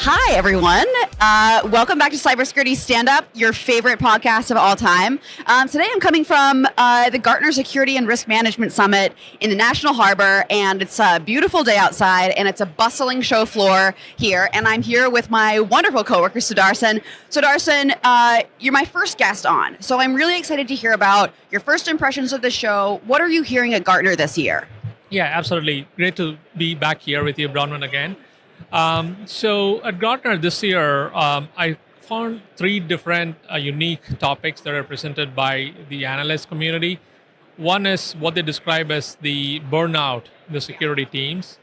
Hi, everyone. Welcome back to Cybersecurity Standup, your favorite podcast of all time. Today I'm coming from the Gartner Security and Risk Management Summit in the National Harbor, and it's a beautiful day outside, and it's a bustling show floor here, and I'm here with my wonderful coworker, Sudarsan. Sudarsan, you're my first guest on, so I'm really excited to hear about your first impressions of the show. What are you hearing at Gartner this year? Yeah, absolutely. Great to be back here with you, Bronwyn, again. So at Gartner this year, I found three different unique topics that are presented by the analyst community. One is what they describe as the burnout in the security teams.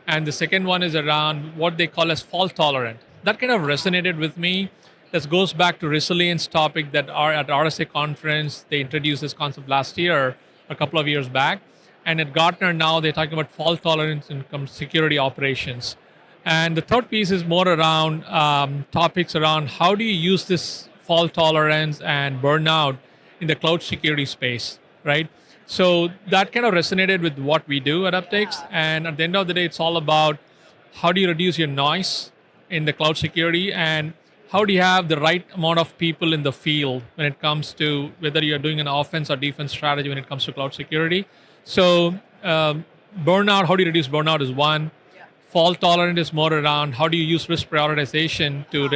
And the second one is around what they call as fault tolerant. That kind of resonated with me. This goes back to resilience topic that are at RSA conference. They introduced this concept last year, a couple of years back. And at Gartner now, they're talking about fault tolerance in security operations. And the third piece is more around topics around how do you use this fault tolerance and burnout in the cloud security space, right? So that kind of resonated with what we do at Uptakes. And at the end of the day, it's all about how do you reduce your noise in the cloud security and how do you have the right amount of people in the field when it comes to whether you're doing an offense or defense strategy when it comes to cloud security. So burnout, how do you reduce burnout is one. Fault tolerant is more around how do you use risk prioritization to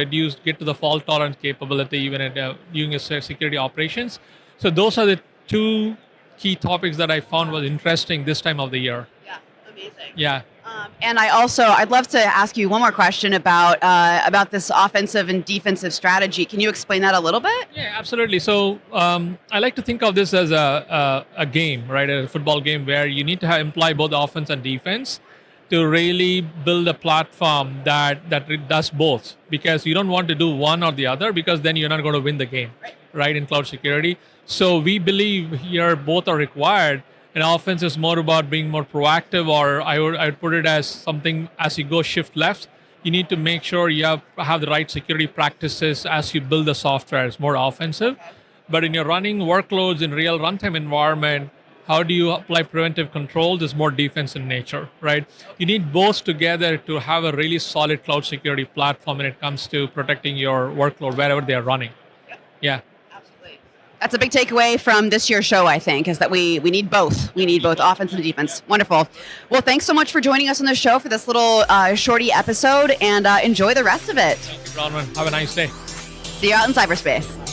get to the fault tolerant capability even at doing a security operations. So those are the two key topics that I found was interesting this time of the year. Yeah, amazing. Yeah. And I'd love to ask you one more question about this offensive and defensive strategy. Can you explain that a little bit? Yeah, absolutely. So I like to think of this as a game, right? A football game where you need to imply both offense and defense to really build a platform that does both, because you don't want to do one or the other because then you're not going to win the game, right, in cloud security. So we believe here both are required, and offense is more about being more proactive, or I would put it as something as you go shift left, you need to make sure you have the right security practices as you build the software. It's more offensive. But in your running workloads in real runtime environment, how do you apply preventive controls is more defense in nature, right? You need both together to have a really solid cloud security platform when it comes to protecting your workload wherever they are running. Yeah. Absolutely. That's a big takeaway from this year's show, I think, is that we need both. We need both offense and defense. Wonderful. Well, thanks so much for joining us on the show for this little shorty episode, and enjoy the rest of it. Thank you, Bronwyn. Have a nice day. See you out in cyberspace.